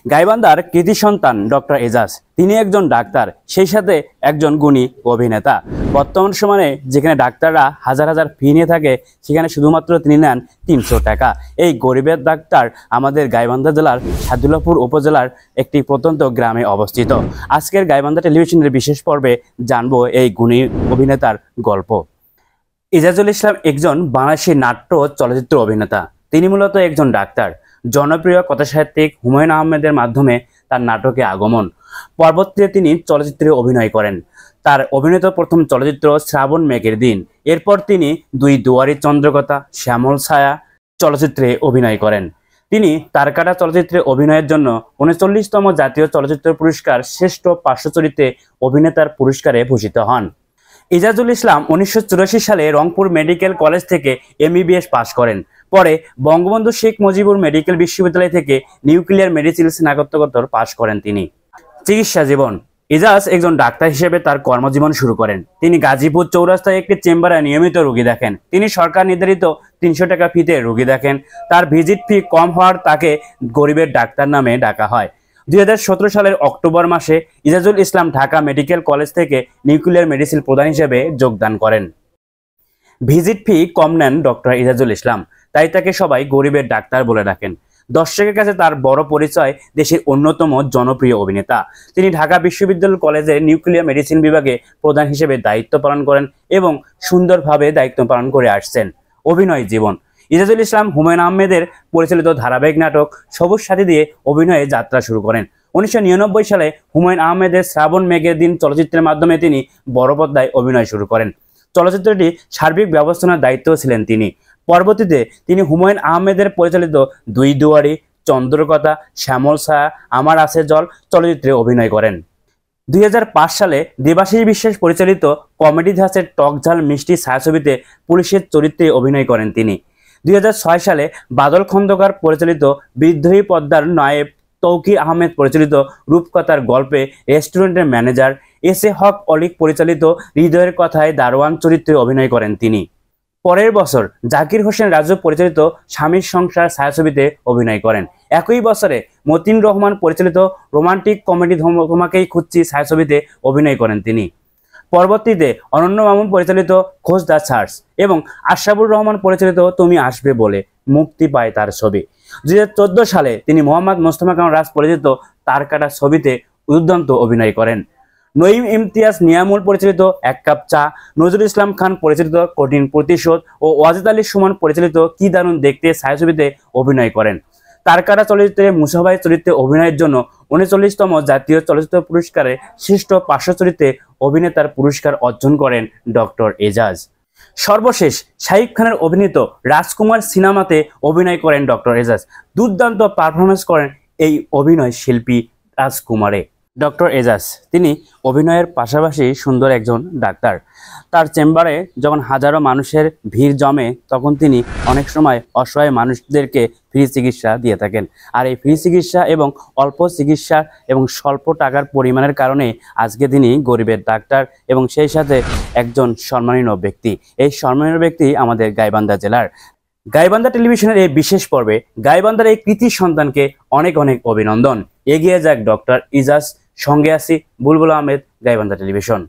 গাইবান্ধার কৃতি সন্তান ডক্টর এজাজ, তিনি একজন ডাক্তার, সেই সাথে একজন গুণী অভিনেতা। বর্তমান সময়ে যেখানে ডাক্তাররা হাজার হাজার ফি নিয়ে থাকে, সেখানে শুধুমাত্র তিনি নেন 300 টাকা। এই গরিবের ডাক্তার আমাদের গাইবান্ধা জেলার সাদুল্লাপুর উপজেলার একটি প্রত্যন্ত গ্রামে অবস্থিত। আজকের গাইবান্ধা টেলিভিশনের বিশেষ পর্বে জানবো এই গুণী অভিনেতার গল্প। এজাজুল ইসলাম একজন বাংলাদেশি নাট্য চলচ্চিত্র অভিনেতা। তিনি মূলত একজন ডাক্তার। জনপ্রিয় কথাসাহিত্যিক হুমায়ুন আহমেদের মাধ্যমে তার নাটকে আগমন। পরবর্তীতে তিনি চলচ্চিত্রে অভিনয় করেন। তার অভিনীত প্রথম চলচ্চিত্র শ্রাবণ মেঘের দিন। এরপর তিনি দুই দুয়ারি চন্দ্রকথা, শ্যামল ছায়া চলচ্চিত্রে অভিনয় করেন। তিনি তারকাটা চলচ্চিত্রে অভিনয়ের জন্য 39তম জাতীয় চলচ্চিত্র পুরস্কার শ্রেষ্ঠ পার্শ্ব চরিত্রে অভিনেতার পুরস্কারে ভূষিত হন। এজাজুল ইসলাম 1984 সালে রংপুর মেডিকেল কলেজ থেকে MBBS পাশ করেন। পরে বঙ্গবন্ধু শেখ মুজিবুর মেডিকেল বিশ্ববিদ্যালয় থেকে নিউক্লিয়ার মেডিসিন স্নাতকোত্তর পাশ করেন তিনি। চিকিৎসা জীবন। এজাজ একজন ডাক্তার হিসেবে তার কর্মজীবন শুরু করেন। তিনি গাজীপুর চৌরাস্তায় একটি চেম্বারে নিয়মিত রোগী দেখেন। তিনি সরকার নির্ধারিত 300 টাকা ফিতে রোগী দেখেন। তার ভিজিট ফি কম হওয়ার তাকে গরিবের ডাক্তার নামে ডাকা হয়। 2017 সালের অক্টোবর মাসে এজাজুল ইসলাম ঢাকা মেডিকেল কলেজ থেকে নিউক্লিয়ার মেডিসিন প্রধান হিসেবে যোগদান করেন। ভিজিট ফি কম নেন ডক্টর এজাজুল ইসলাম, তাই তাকে সবাই গরিবের ডাক্তার বলে ডাকেন। দর্শকের কাছে তার বড় পরিচয় দেশের অন্যতম জনপ্রিয় অভিনেতা। তিনি ঢাকা বিশ্ববিদ্যালয় কলেজের নিউক্লিয়ার মেডিসিন বিভাগে প্রধান হিসেবে দায়িত্ব পালন করেন এবং সুন্দরভাবে দায়িত্ব পালন করে আসছেন। অভিনয় জীবন। এজাজুল ইসলাম হুমায়ুন আহমেদের পরিচালিত ধারাবাহিক নাটক সবুজ সাথী দিয়ে অভিনয়ে যাত্রা শুরু করেন। 1999 সালে হুমায়ুন আহমেদের শ্রাবণ মেঘের দিন চলচ্চিত্রের মাধ্যমে তিনি বড় পর্দায় অভিনয় শুরু করেন। চলচ্চিত্রটি সার্বিক ব্যবস্থাপনার দায়িত্ব ছিলেন তিনি। পরবর্তীতে তিনি হুমায়ুন আহমেদের পরিচালিত দুই দুয়ারি, চন্দ্রকথা, শ্যামল ছায়া, আমার আছে জল চলচ্চিত্রে অভিনয় করেন। 2005 সালে দেবাশিস বিশ্বাস পরিচালিত কমেডি ধাঁচের টক ঝাল মিষ্টি ছায়াছবিতে পুলিশের চরিত্রে অভিনয় করেন তিনি। 2006 সালে বাদল খন্দকার পরিচালিত বিদ্রোহী পদ্মার নায়েব, তৌকির আহমেদ পরিচালিত রূপকথার গল্পে রেস্টুরেন্টের ম্যানেজার, এস এ হক অলিক পরিচালিত হৃদয়ের কথায় দারোয়ান চরিত্রে অভিনয় করেন তিনি। পরের বছর জাকির হোসেন রাজু পরিচালিত স্বামীর সংসার ছায়াছবিতে অভিনয় করেন। একই বছরে মতিন রহমান পরিচালিত রোমান্টিক কমেডি তোমাকেই খুঁজছি ছায়াছবিতে অভিনয় করেন তিনি। পরবর্তীতে অনন্য মামুন পরিচালিত খোঁজ দ্য সার্চ এবং আশরাফুর রহমান পরিচালিত তুমি আসবে বলে মুক্তি পায় তার ছবি। 2014 সালে তিনি মোহাম্মদ মোস্তফা কামাল রাজ পরিচালিত তারকাটা ছবিতে দুর্দান্ত অভিনয় করেন। নঈম ইমতিয়াজ নিয়ামুল পরিচালিত এক কাপ চা, নজরুল ইসলাম খান পরিচালিত কঠিন প্রতিশোধ ও ওয়াজিদ আলী সুমন পরিচালিত কি দারুণ দেখতে ছায়াছবিতে অভিনয় করেন। তারকাটা চলচ্চিত্রে মুসাভাই চরিত্রে অভিনয়ের জন্য 39তম জাতীয় চলচ্চিত্র পুরস্কারে শ্রেষ্ঠ পার্শ্ব চরিত্রে অভিনেতার পুরস্কার অর্জন করেন ডক্টর এজাজ। সর্বশেষ শাহিদ খানের অভিনীত রাজকুমার সিনেমাতে অভিনয় করেন ডক্টর এজাজ। দুর্দান্ত পারফরমেন্স করেন এই অভিনয় শিল্পী রাজকুমারে। ডক্টর এজাজ তিনি অভিনয়ের পাশাপাশি সুন্দর একজন ডাক্তার। তার চেম্বারে যখন হাজারো মানুষের ভিড় জমে, তখন তিনি অনেক সময় অসহায় মানুষদেরকে ফ্রি চিকিৎসা দিয়ে থাকেন। আর এই ফ্রি চিকিৎসা এবং অল্প চিকিৎসা এবং স্বল্প টাকার পরিমাণের কারণে আজকে তিনি গরিবের ডাক্তার এবং সেই সাথে একজন সম্মানীয় ব্যক্তি। এই সম্মানীয় ব্যক্তি আমাদের গাইবান্ধা জেলার। গাইবান্ধা টেলিভিশনের এই বিশেষ পর্বে গাইবান্ধার এই কৃতি সন্তানকে অনেক অনেক অভিনন্দন। এগিয়ে যাক ডক্টর এজাজ। সঙ্গে আছি বুলবুল আহমেদ, গাইবান্ধা টেলিভিশন।